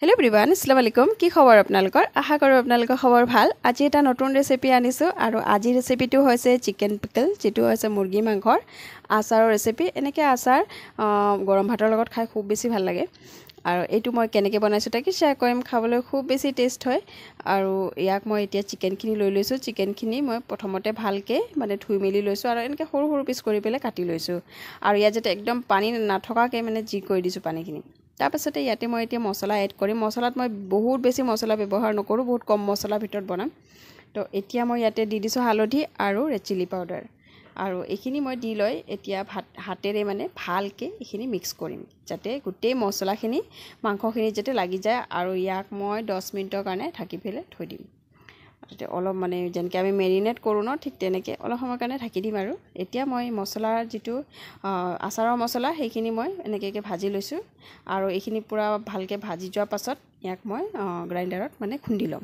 hello everyone अस्सलाम वालेकुम की खबर आपनालोকৰ आशा करो आपनालोকৰ खबर ভাল আজি এটা নতুন ৰেচিপি আনিছো আৰু আজি ৰেচিপিটো হৈছে চিকেন পিকল যেটো হৈছে মুৰ্গী মাংসৰ আচাৰৰ ৰেচিপি এনেকে আচাৰ গৰম ভাতৰ লগত খাই খুব বেছি ভাল লাগে আৰু এটো মই কেনেকে বনাইছো তাকে শেয়াৰ কৰিম খাবলৈ খুব বেছি টেষ্ট হয় আৰু ইয়াক মই এতিয়া চিকেনখিনি লৈ লৈছো চিকেনখিনি মই প্ৰথমতে ভালকে মানে ধুই মেলি লৈছো আৰু এনেকে সৰু সৰু পিস কৰি পেলে কাটি লৈছো আৰু ইয়া যেতে একদম পানী নাথকাকে মানে জি কৰি দিছো পানীখিনি তাপাছতে ইয়াতে মই এতিয়া মছলা এড কৰিম মছলাত মই বহুত বেছি মছলা ব্যৱহাৰ নকৰো বহুত কম মছলা ভিতৰত বনাম তো এতিয়া মই ইয়াতে দি দিছো হালধি আৰু ৰেড চিলি পাউডাৰ আৰু এখিনি মই দি লৈ এতিয়া হাতেৰে মানে ভালকে এখিনি মিক্স কৰিম যাতে গুটেই মছলাখিনি মাংসখিনি যেতে লাগি যায় আৰু ইয়াক মই 10 মিনিটৰ কাৰণে ঢাকি ফেলে থৈ দিম আতে অলপ মানে যেনকে আমি মেৰিনেট কৰো ন ঠিক তেনেকে অলপ সময় কাৰণে ঢাকি দিম আৰু এতিয়া মই মছলাৰ যেটো আচাৰৰ মছলা হেখিনি মই এনেকেকে ভাজি লৈছো আৰু এখিনি পুৰা ভালকে ভাজি যোৱা পাছত ইয়াক মই গ্ৰাইন্ডাৰত মানে খুন্দি লম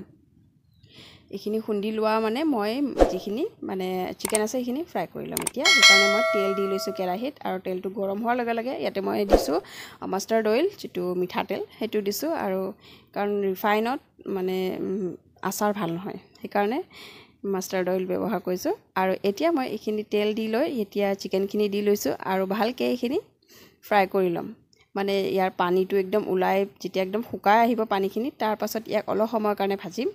এখিনি খুন্দি লোৱা মানে মই যিখিনি মানে চিকেন আছে এখিনি ফ্ৰাই কৰি লম এতিয়া সেইকাৰণে মই তেল দি লৈছো কেৰাহিত আৰু তেলটো গৰম হোৱাৰ লগে লগে ইয়াতে মই দিছো মাষ্টাৰ্ড অইল যেটো মিঠা তেল হেতু দিছো আৰু কাৰণ ৰিফাইনত মানে আচাৰ ভাল নহয় সেইকাৰণে মাষ্টাৰ্ড অইল ব্যৱহাৰ কৰিছো আৰু এতিয়া মই এখিনি তেল দি লৈ এতিয়া চিকেনখিনি দি লৈছো আৰু ভালকে এখিনি ফ্ৰাই কৰি লম মানে ইয়াৰ পানীটো একদম উলাই যেতিয়া একদম শুকাই আহিব পানীখিনি তাৰ পাছত ইয়াক অলপ সময়ৰ কাৰণে ভাজিম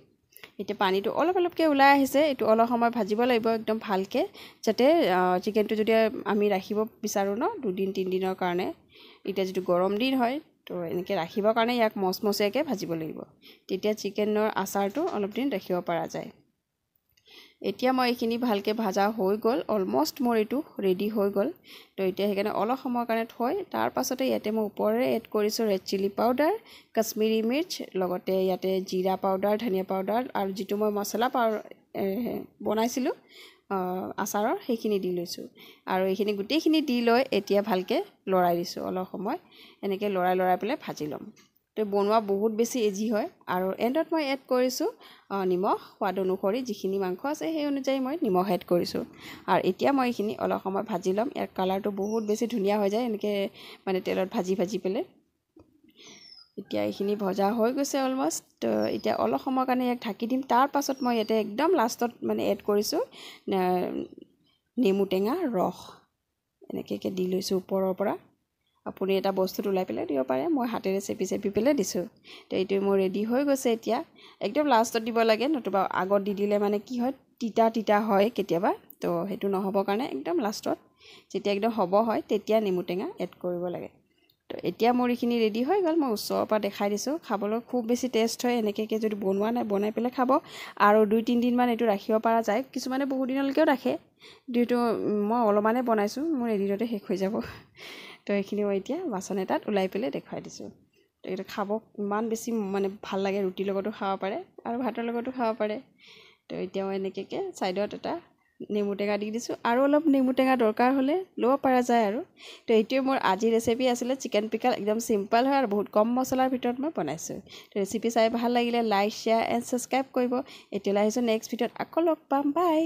এতিয়া পানীটো অলপকে উলাই আহিছে এটো অলপ সময় ভাজিব লাগিব একদম ভালকে যাতে চিকেনটো যদি আমি ৰাখিব বিচাৰো ন 2 দিন 3 দিনৰ কাৰণে এটা যেটো গৰম দিন হয় তো এনেকে ৰাখিবৰ কাৰণে ইয়াক মছমছীয়াকে ভাজিব লাগিব তেতিয়া চিকেনৰ আচাৰটো অলপ দিন ৰাখিব পৰা যায় এতিয়া মই এখিনি ভালকে ভাজা হৈ গল অলমোস্ট মোৰ এটো ৰেডি হৈ গল তো এতিয়া হেকানে অলপ সময়ৰ কাৰণে থৈ তাৰ পাছতে ইয়াতে মই ওপৰে এড কৰিছো ৰেড চিলি পাউডাৰ কাশ্মীৰী মিৰ্চ লগতে ইয়াতে জিৰা পাউডাৰ ধনিয়া পাউডাৰ আৰু যেটো মই মছলা বনাইছিলো আচাৰৰ হেখিনি দি লৈছো আৰু এখিনি গুটেইখিনি দি লৈ এতিয়া ভালকে লৰাই দিছো অলপ সময় এনেকে লৰাই পেলে ভাজি লম তো বনোৱা বহুত বেছি ইজি হয় আৰু এন্ডত মই এড কৰিছো নিমখ সোৱাদ অনুসৰি যিখিনি মাংস আছে সেই অনুযায়ী মই নিমখ এড কৰিছো আৰু এতিয়া মই এখিনি অলপ সময় ভাজি লম ইয়াৰ কালাৰটো বহুত বেছি ধুনিয়া হৈ যায় এনেকে মানে তেলত ভাজি পেলে এতিয়া এখিনি ভজা হৈ গৈছে অলমোস্ট এতিয়া অলপ সময় কাৰণে ইয়াক ঢাকি দিম তাৰ পাছত মই ইয়াতে একদম লাষ্টত মানে এড কৰিছো নেমু টেঙা ৰস এনেকে দি লৈছো ওপৰৰ পৰা আপুনি এটা বস্তু উলাই পেলে দিব পাৰে মই হাতেৰে চেপি পেলে দিছো তো এইটো মোৰ ৰেডি হৈ গৈছে এতিয়া একদম লাষ্টত দিব লাগে নতুবা আগত দি দিলে মানে কি হয় তিতা হয় কেতিয়াবা তো হেতু নহব কাৰণে একদম লাষ্টত যেতিয়া একদম হ'ব হয় তেতিয়া নেমু টেঙা এড কৰিব লাগে তো এতিয়া মোৰ এখিনি ৰেডি হৈ গল মই উচ্চৰ পৰা দেখাই দিছো খাবলৈ খুব বেছি টেষ্ট হয় এনেকে যদি বনোৱা নাই বনাই পেলে খাব আৰু 2-3 দিন মান এটো ৰাখিব পৰা যায় কিছুমানে বহুত দিনলৈকেও ৰাখে যেটো মই অলমানে বনাইছো মোৰ এদিনতে শেষ হৈ যাব তো এখিনি মই এতিয়া বাচন এটাত উলাই পেলে দেখাই দিছো তো এটা খাব ইমান বেছি মানে ভাল লাগে ৰুটিৰ লগতো খাব পাৰে আৰু ভাতৰ লগতো খাব পাৰে তো এতিয়া মই এনেকে সাইডত এটা নেমু টেঙা দি দিছো আৰু অলপ নেমু টেঙা দৰকাৰ হলে লব পৰা যায় আৰু তো এইটোৱে মোৰ আজি ৰেচিপি আছিল চিকেন পিকল একদম সিম্পল হয় আৰু বহুত কম মছলাৰ ভিতৰত মই বনাইছো তো ৰেচিপি চাই ভাল লাগিলে লাইক শেয়াৰ এণ্ড সাবস্ক্ৰাইব কৰিব এতিয়ালৈ আহিছো নেক্সট ভিডিঅত আকৌ লগ পাম বাই